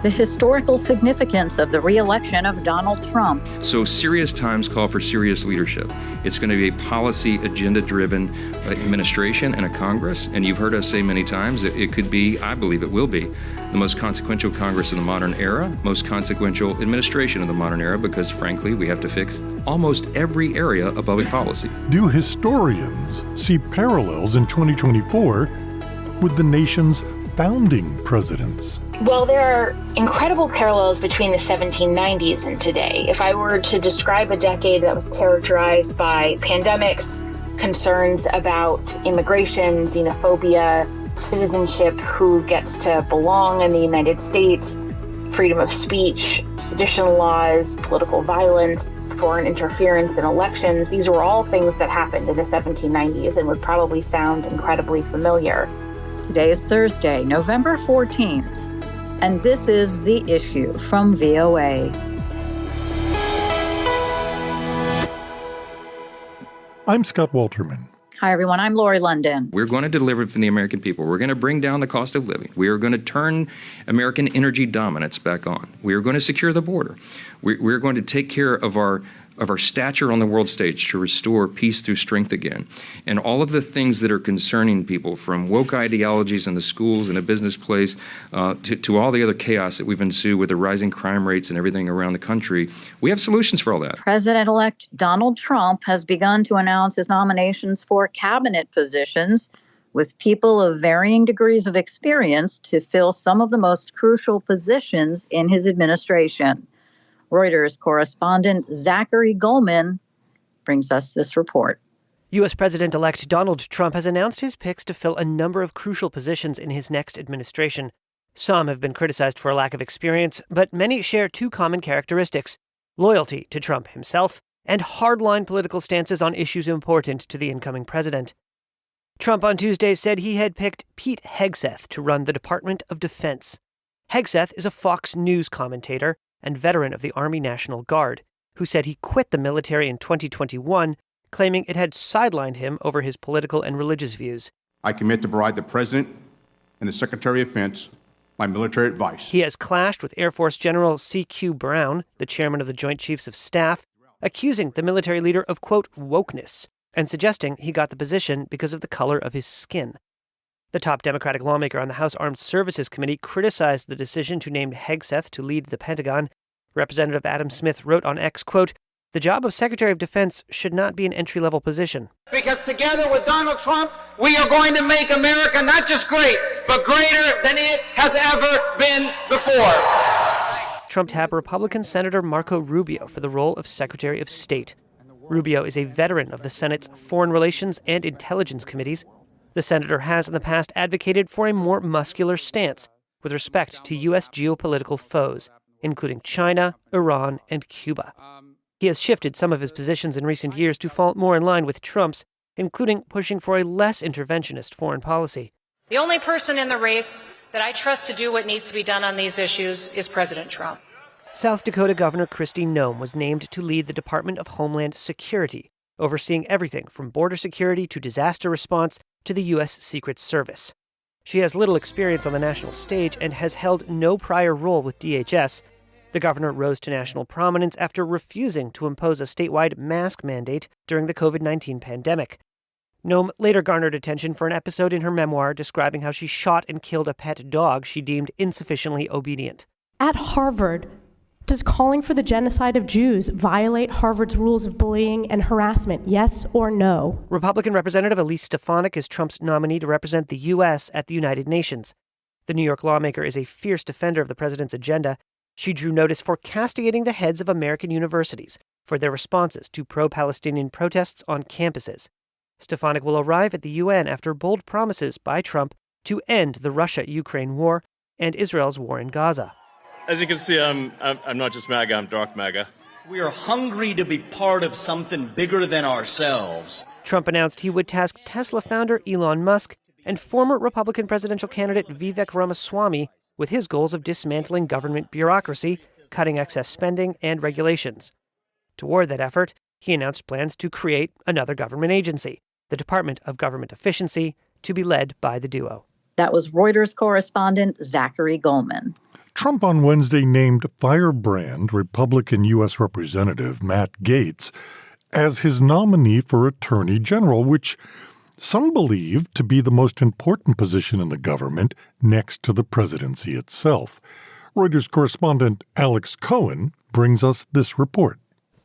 the historical significance of the re-election of Donald Trump. So serious times call for serious leadership. It's going to be a policy agenda-driven administration and a Congress. And you've heard us say many times that it could be, I believe it will be, the most consequential Congress in the modern era, most consequential administration of the modern era, because frankly, we have to fix almost every area of public policy. Do historians see parallels in 2024 with the nation's founding presidents? Well, there are incredible parallels between the 1790s and today. If I were to describe a decade that was characterized by pandemics, concerns about immigration, xenophobia, citizenship, who gets to belong in the United States, freedom of speech, sedition laws, political violence, foreign interference in elections, these were all things that happened in the 1790s and would probably sound incredibly familiar. Today is Thursday, November 14th, and this is The Issue from VOA. I'm Scott Walterman. Hi, everyone. I'm Lori London. We're going to deliver from the American people. We're going to bring down the cost of living. We are going to turn American energy dominance back on. We are going to secure the border. We're going to take care of our stature on the world stage to restore peace through strength again. And all of the things that are concerning people, from woke ideologies in the schools and the business place to all the other chaos that we've ensued with the rising crime rates and everything around the country, we have solutions for all that. President-elect Donald Trump has begun to announce his nominations for cabinet positions with people of varying degrees of experience to fill some of the most crucial positions in his administration. Reuters correspondent Zachary Goldman brings us this report. U.S. President-elect Donald Trump has announced his picks to fill a number of crucial positions in his next administration. Some have been criticized for a lack of experience, but many share two common characteristics: loyalty to Trump himself and hardline political stances on issues important to the incoming president. Trump on Tuesday said he had picked Pete Hegseth to run the Department of Defense. Hegseth is a Fox News commentator and veteran of the Army National Guard, who said he quit the military in 2021, claiming it had sidelined him over his political and religious views. I commit to provide the President and the Secretary of Defense my military advice. He has clashed with Air Force General C.Q. Brown, the chairman of the Joint Chiefs of Staff, accusing the military leader of, quote, wokeness, and suggesting he got the position because of the color of his skin. The top Democratic lawmaker on the House Armed Services Committee criticized the decision to name Hegseth to lead the Pentagon. Representative Adam Smith wrote on X, quote, "The job of Secretary of Defense should not be an entry-level position. Because together with Donald Trump, we are going to make America not just great, but greater than it has ever been before." Trump tapped Republican Senator Marco Rubio for the role of Secretary of State. Rubio is a veteran of the Senate's Foreign Relations and Intelligence Committees. The senator has in the past advocated for a more muscular stance with respect to U.S. geopolitical foes, including China, Iran, and Cuba. He has shifted some of his positions in recent years to fall more in line with Trump's, including pushing for a less interventionist foreign policy. The only person in the race that I trust to do what needs to be done on these issues is President Trump. South Dakota Governor Kristi Noem was named to lead the Department of Homeland Security, overseeing everything from border security to disaster response to the U.S. Secret Service. She has little experience on the national stage and has held no prior role with DHS. The governor rose to national prominence after refusing to impose a statewide mask mandate during the COVID-19 pandemic. Noem later garnered attention for an episode in her memoir describing how she shot and killed a pet dog she deemed insufficiently obedient. At Harvard, does calling for the genocide of Jews violate Harvard's rules of bullying and harassment, yes or no? Republican Representative Elise Stefanik is Trump's nominee to represent the U.S. at the United Nations. The New York lawmaker is a fierce defender of the president's agenda. She drew notice for castigating the heads of American universities for their responses to pro-Palestinian protests on campuses. Stefanik will arrive at the UN after bold promises by Trump to end the Russia-Ukraine war and Israel's war in Gaza. As you can see, I'm not just MAGA, I'm dark MAGA. We are hungry to be part of something bigger than ourselves. Trump announced he would task Tesla founder Elon Musk and former Republican presidential candidate Vivek Ramaswamy with his goals of dismantling government bureaucracy, cutting excess spending, and regulations. Toward that effort, he announced plans to create another government agency, the Department of Government Efficiency, to be led by the duo. That was Reuters correspondent Zachary Goldman. Trump on Wednesday named firebrand Republican U.S. Representative Matt Gaetz as his nominee for Attorney General, which some believe to be the most important position in the government next to the presidency itself. Reuters correspondent Alex Cohen brings us this report.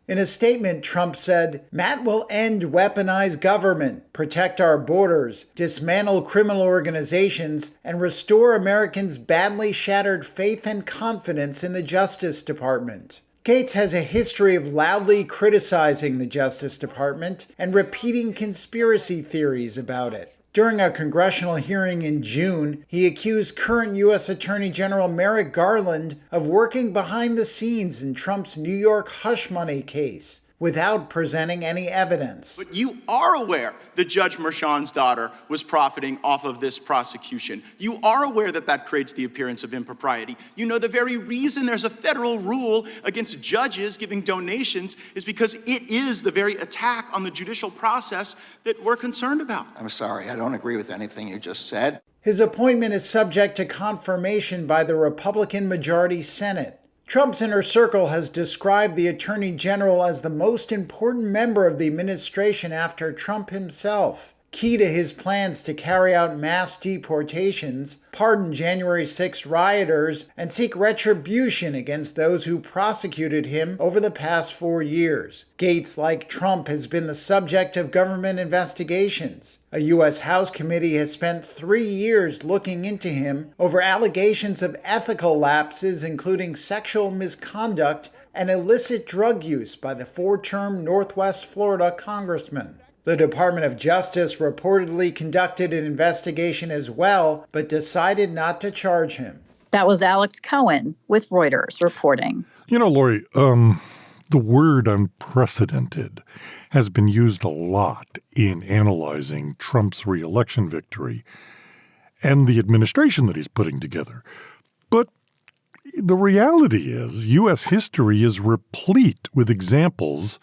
In a statement, Trump said, Matt will end weaponized government, protect our borders, dismantle criminal organizations, and restore Americans' badly shattered faith and confidence in the Justice Department. Gaetz has a history of loudly criticizing the Justice Department and repeating conspiracy theories about it. During a congressional hearing in June, he accused current U.S. Attorney General Merrick Garland of working behind the scenes in Trump's New York hush money case without presenting any evidence. But you are aware that Judge Merchan's daughter was profiting off of this prosecution. You are aware that that creates the appearance of impropriety. You know the very reason there's a federal rule against judges giving donations is because it is the very attack on the judicial process that we're concerned about. I'm sorry, I don't agree with anything you just said. His appointment is subject to confirmation by the Republican majority Senate. Trump's inner circle has described the Attorney General as the most important member of the administration after Trump himself, key to his plans to carry out mass deportations, pardon January 6 rioters, and seek retribution against those who prosecuted him over the past 4 years. Gaetz, like Trump, has been the subject of government investigations. A U.S. House committee has spent 3 years looking into him over allegations of ethical lapses, including sexual misconduct and illicit drug use by the 4-term Northwest Florida congressman. The Department of Justice reportedly conducted an investigation as well, but decided not to charge him. That was Alex Cohen with Reuters reporting. You know, Lori, the word unprecedented has been used a lot in analyzing Trump's re-election victory and the administration that he's putting together. But the reality is, U.S. history is replete with examples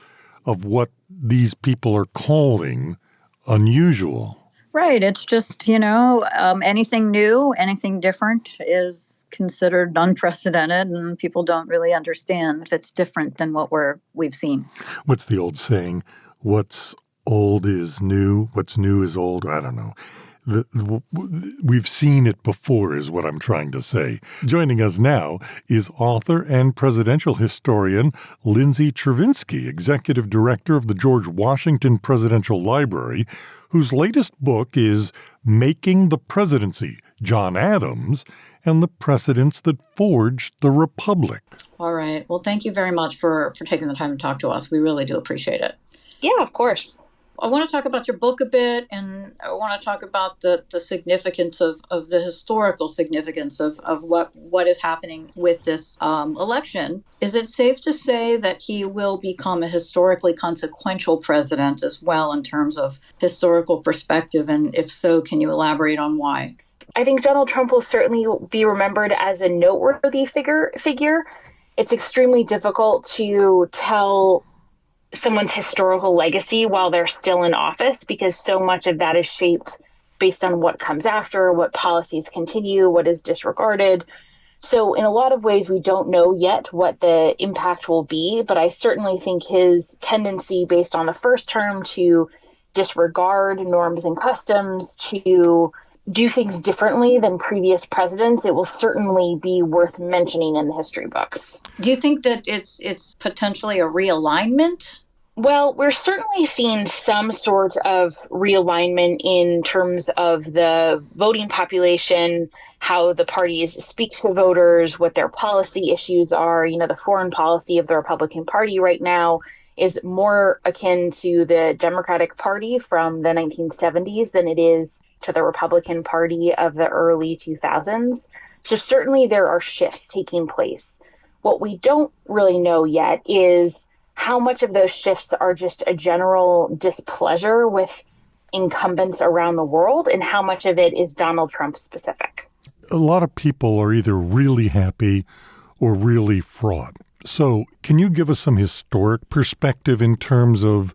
of what these people are calling unusual. Right. It's just, anything new, anything different is considered unprecedented, and people don't really understand if it's different than what we've seen. What's the old saying? What's old is new. What's new is old. I don't know. We've seen it before is what I'm trying to say. Joining us now is author and presidential historian Lindsey Chervinsky, executive director of the George Washington Presidential Library, whose latest book is Making the Presidency, John Adams and the Precedents That Forged the Republic. All right. Well, thank you very much for taking the time to talk to us. We really do appreciate it. Yeah, of course. I want to talk about your book a bit, and I want to talk about the significance of the historical significance of what is happening with this election. Is it safe to say that he will become a historically consequential president as well in terms of historical perspective? And if so, can you elaborate on why? I think Donald Trump will certainly be remembered as a noteworthy figure. It's extremely difficult to tell someone's historical legacy while they're still in office, because so much of that is shaped based on what comes after, what policies continue, what is disregarded. So in a lot of ways, we don't know yet what the impact will be, but I certainly think his tendency based on the first term to disregard norms and customs, to do things differently than previous presidents, it will certainly be worth mentioning in the history books. Do you think that it's potentially a realignment? Well, we're certainly seeing some sort of realignment in terms of the voting population, how the parties speak to voters, what their policy issues are. The foreign policy of the Republican Party right now is more akin to the Democratic Party from the 1970s than it is to the Republican Party of the early 2000s. So certainly there are shifts taking place. What we don't really know yet is how much of those shifts are just a general displeasure with incumbents around the world and how much of it is Donald Trump specific. A lot of people are either really happy or really fraught. So can you give us some historic perspective in terms of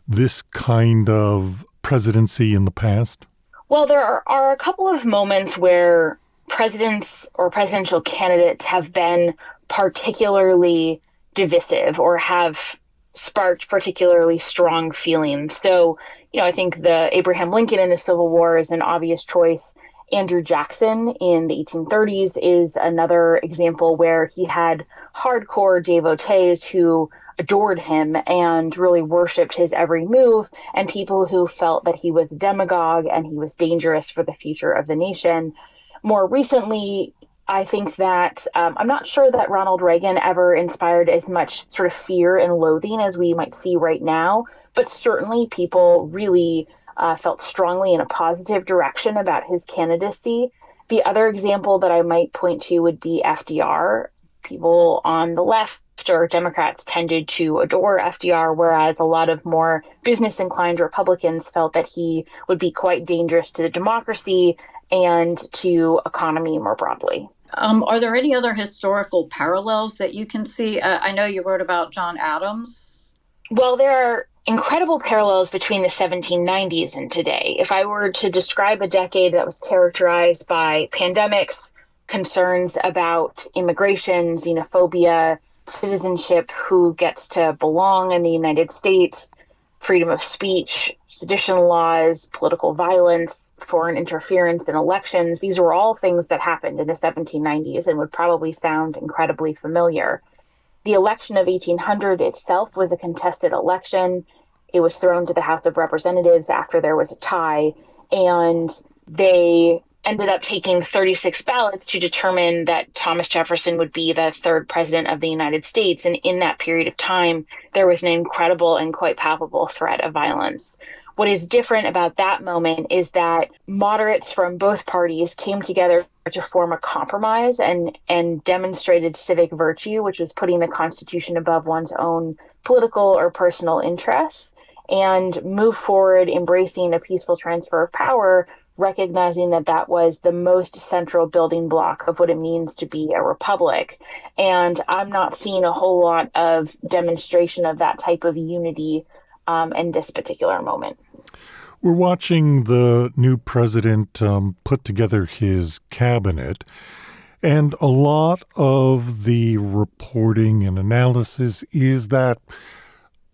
this kind of presidency in the past? Well, there are a couple of moments where presidents or presidential candidates have been particularly divisive or have sparked particularly strong feelings. So, I think the Abraham Lincoln in the Civil War is an obvious choice. Andrew Jackson in the 1830s is another example where he had hardcore devotees who adored him and really worshipped his every move, and people who felt that he was a demagogue and he was dangerous for the future of the nation. More recently, I think that I'm not sure that Ronald Reagan ever inspired as much sort of fear and loathing as we might see right now, but certainly people really felt strongly in a positive direction about his candidacy. The other example that I might point to would be FDR. People on the left or Democrats tended to adore FDR, whereas a lot of more business-inclined Republicans felt that he would be quite dangerous to the democracy and to economy more broadly. Are there any other historical parallels that you can see? I know you wrote about John Adams. Well, there are incredible parallels between the 1790s and today. If I were to describe a decade that was characterized by pandemics, concerns about immigration, xenophobia, citizenship, who gets to belong in the United States, freedom of speech, sedition laws, political violence, foreign interference in elections, these were all things that happened in the 1790s and would probably sound incredibly familiar. The election of 1800 itself was a contested election. It was thrown to the House of Representatives after there was a tie, and they ended up taking 36 ballots to determine that Thomas Jefferson would be the third president of the United States. And in that period of time, there was an incredible and quite palpable threat of violence. What is different about that moment is that moderates from both parties came together to form a compromise and demonstrated civic virtue, which was putting the Constitution above one's own political or personal interests, and move forward embracing a peaceful transfer of power, recognizing that that was the most central building block of what it means to be a republic. And I'm not seeing a whole lot of demonstration of that type of unity in this particular moment. We're watching the new president put together his cabinet, and a lot of the reporting and analysis is that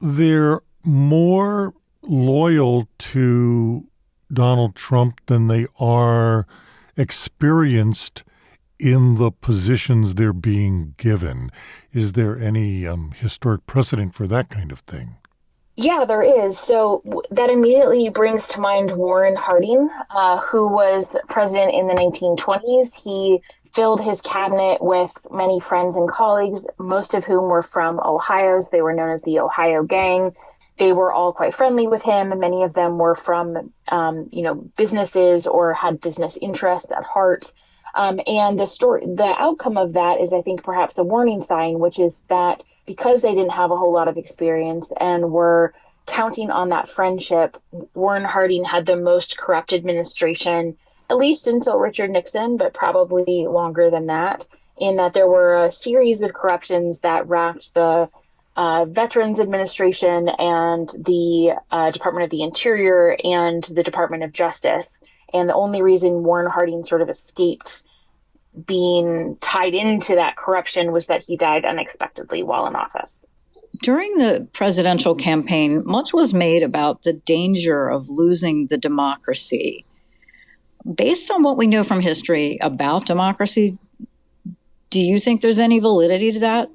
they're more loyal to Donald Trump than they are experienced in the positions they're being given. Is there any historic precedent for that kind of thing? Yeah, there is. So that immediately brings to mind Warren Harding, who was president in the 1920s. He filled his cabinet with many friends and colleagues, most of whom were from Ohio. So they were known as the Ohio Gang. They were all quite friendly with him, and many of them were from, businesses or had business interests at heart. And the outcome of that is, I think, perhaps a warning sign, which is that because they didn't have a whole lot of experience and were counting on that friendship, Warren Harding had the most corrupt administration, at least until Richard Nixon, but probably longer than that, in that there were a series of corruptions that racked the Veterans Administration and the Department of the Interior and the Department of Justice. And the only reason Warren Harding sort of escaped being tied into that corruption was that he died unexpectedly while in office. During the presidential campaign, much was made about the danger of losing the democracy. Based on what we know from history about democracy, do you think there's any validity to that?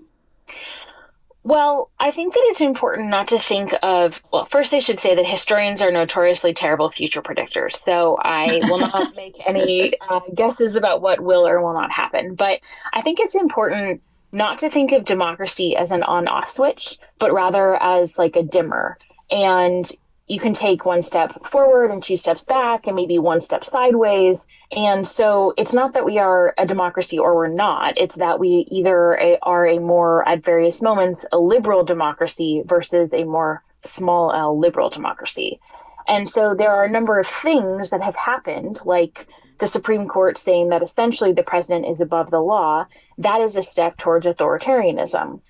Well, I think that it's important not to think of, first I should say that historians are notoriously terrible future predictors. So I will not make any guesses about what will or will not happen. But I think it's important not to think of democracy as an on-off switch, but rather as like a dimmer. And you can take one step forward and two steps back and maybe one step sideways. And so it's not that we are a democracy or we're not. It's that we either are a more, at various moments, a liberal democracy versus a more small L liberal democracy. And so there are a number of things that have happened, like the Supreme Court saying that essentially the president is above the law. That is a step towards authoritarianism.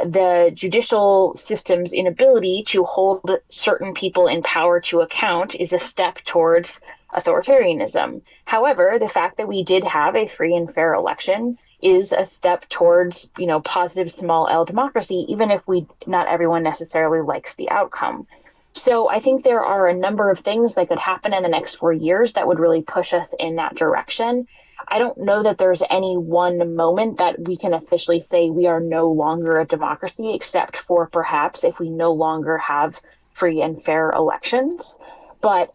The judicial system's inability to hold certain people in power to account is a step towards authoritarianism. However, the fact that we did have a free and fair election is a step towards, positive small L democracy, even if not everyone necessarily likes the outcome. So I think there are a number of things that could happen in the next 4 years that would really push us in that direction. I don't know that there's any one moment that we can officially say we are no longer a democracy, except for perhaps if we no longer have free and fair elections. But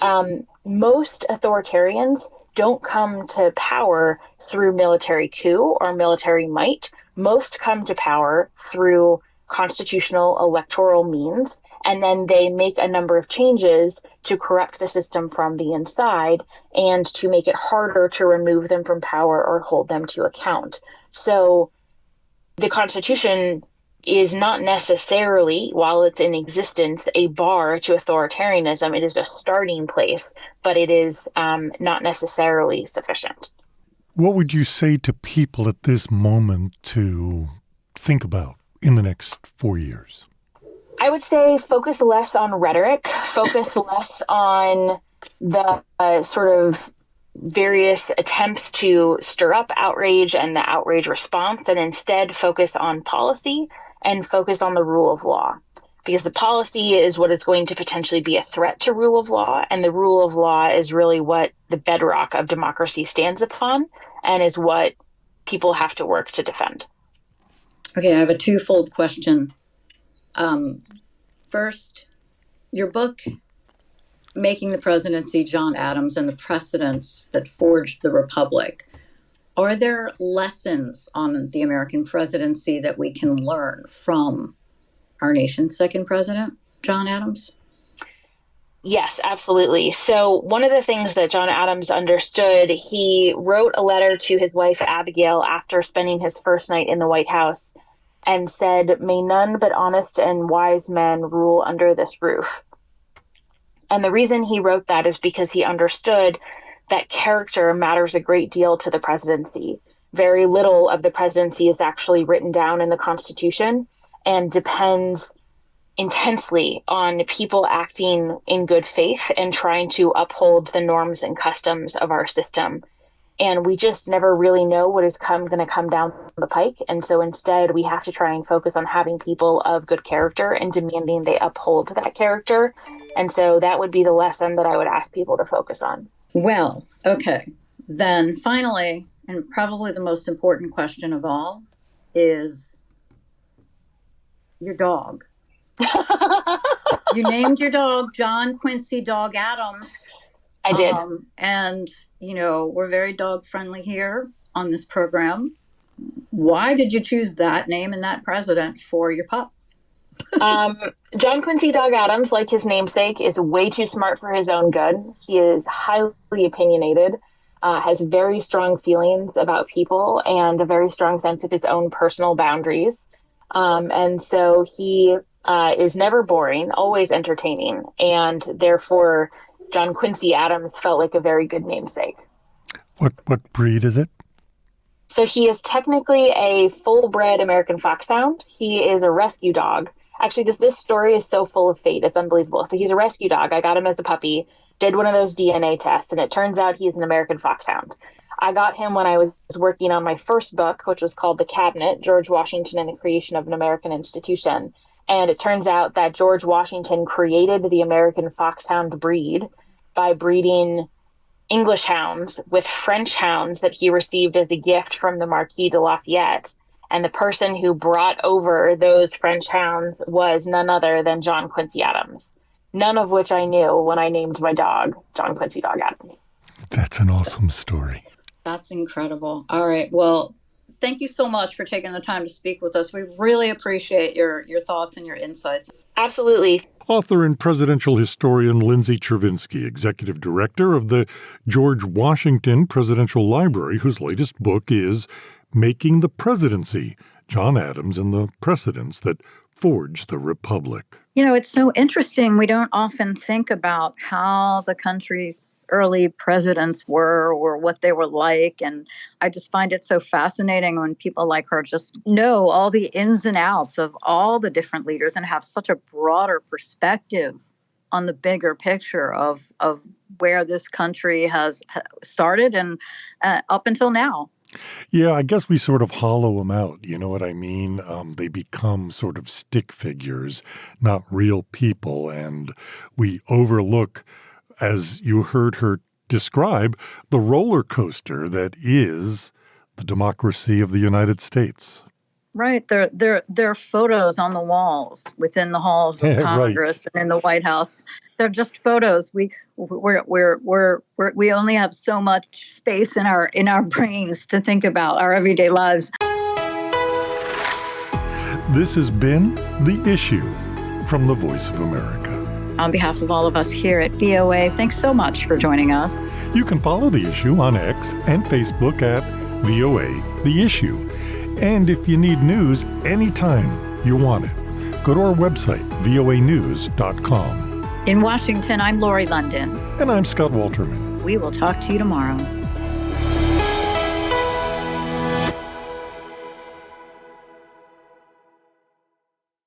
most authoritarians don't come to power through military coup or military might. Most come to power through constitutional electoral means, and then they make a number of changes to corrupt the system from the inside and to make it harder to remove them from power or hold them to account. So the Constitution is not necessarily, while it's in existence, a bar to authoritarianism. It is a starting place, but it is not necessarily sufficient. What would you say to people at this moment to think about in the next 4 years? I would say focus less on rhetoric, focus less on the sort of various attempts to stir up outrage and the outrage response, and instead focus on policy and focus on the rule of law. Because the policy is what is going to potentially be a threat to rule of law, and the rule of law is really what the bedrock of democracy stands upon and is what people have to work to defend. Okay, I have a twofold question. First, your book, Making the Presidency, John Adams and the Precedents That Forged the Republic. Are there lessons on the American presidency that we can learn from our nation's second president, John Adams? Yes, absolutely. So one of the things that John Adams understood, he wrote a letter to his wife, Abigail, after spending his first night in the White House, and said, "May none but honest and wise men rule under this roof." And the reason he wrote that is because he understood that character matters a great deal to the presidency. Very little of the presidency is actually written down in the Constitution and depends intensely on people acting in good faith and trying to uphold the norms and customs of our system. And we just never really know what is going to come down the pike. And so instead, we have to try and focus on having people of good character and demanding they uphold that character. And so that would be the lesson that I would ask people to focus on. Well, okay. Then finally, and probably the most important question of all, is your dog. You named your dog John Quincy Dog Adams. I did. And, we're very dog friendly here on this program. Why did you choose that name and that president for your pup? John Quincy Dog Adams, like his namesake, is way too smart for his own good. He is highly opinionated, has very strong feelings about people, and a very strong sense of his own personal boundaries. And so he is never boring, always entertaining, and therefore John Quincy Adams felt like a very good namesake. What breed is it? So he is technically a full-bred American Foxhound. He is a rescue dog. Actually, this story is so full of fate. It's unbelievable. So he's a rescue dog. I got him as a puppy, did one of those DNA tests, and it turns out he's an American Foxhound. I got him when I was working on my first book, which was called The Cabinet, George Washington and the Creation of an American Institution. And it turns out that George Washington created the American Foxhound breed by breeding English hounds with French hounds that he received as a gift from the Marquis de Lafayette. And the person who brought over those French hounds was none other than John Quincy Adams, none of which I knew when I named my dog John Quincy Dog Adams. That's an awesome story. That's incredible. All right. Well, thank you so much for taking the time to speak with us. We really appreciate your thoughts and your insights. Absolutely. Author and presidential historian Lindsey Chervinsky, executive director of the George Washington Presidential Library, whose latest book is Making the Presidency, John Adams and the Precedents That Forged the Republic. It's so interesting. We don't often think about how the country's early presidents were or what they were like. And I just find it so fascinating when people like her just know all the ins and outs of all the different leaders and have such a broader perspective on the bigger picture of where this country has started and up until now. Yeah, I guess we sort of hollow them out. You know what I mean? They become sort of stick figures, not real people. And we overlook, as you heard her describe, the roller coaster that is the democracy of the United States. Right. There are photos on the walls within the halls of Congress and in the White House. They're just photos. We only have so much space in our brains to think about our everyday lives. This has been The Issue from the Voice of America. On behalf of all of us here at VOA, thanks so much for joining us. You can follow The Issue on X and Facebook at VOA The Issue. And if you need news anytime you want it, go to our website, voanews.com. In Washington, I'm Lori London. And I'm Scott Walterman. We will talk to you tomorrow.